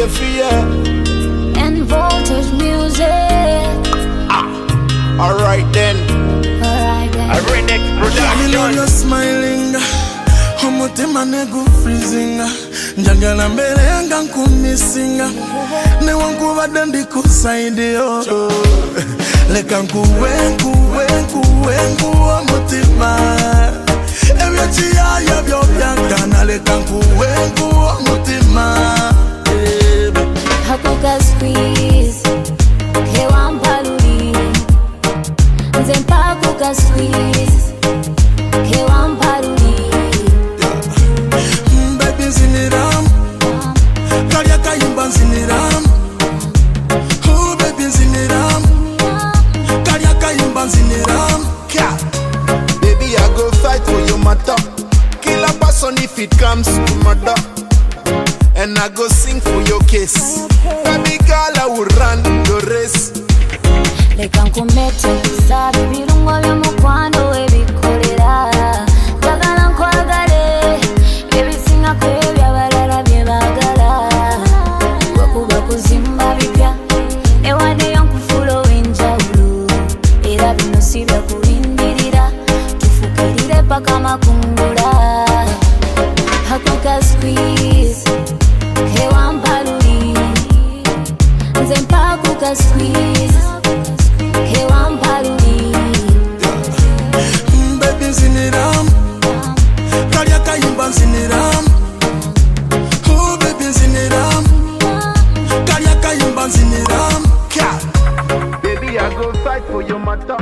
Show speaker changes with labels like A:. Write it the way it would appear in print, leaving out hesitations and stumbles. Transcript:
A: And voltage music.
B: Alright then.
A: A
B: redneck production.
C: You're smiling. Umutima negu freezing. Njagala mbele yanga nkumisinga. Ne wangu badandi kuside yo. Leka nkuwe umutima. Ebyoti ya byobyankana. Leka nkuwe umutima.
A: Hakuka squeeze. Hewa mpaluli. Nzempa kuka squeeze. Hewa mpaluli.
C: Baby ziniram. Karya kayimba ziniram. Oh baby ziniram. Karya kayimba ziniram.
B: Baby, I go fight for your matter. Kill a person if it comes to murder. And I go sing for your case. Baby girl, I will run the race.
A: Leka nkumete sabi birungo byo mukwano webikolera. Njagala nkwagale ebisinga kwebyo abalala bye baagala. Wekuba kuzimba bipya ewadeyo nkufulo w'enjawulo. Era bino si bya kulindirira tufukirire paka makungula. Hakuka squeeze hewa mpaluli. Nze mpakuka squeeze hewa mpaluli.
C: Baby ziniram. Karya kayimba ziniram. Oh baby ziniram. Karya kayimba ziniram.
B: Baby, I go fight for your matter.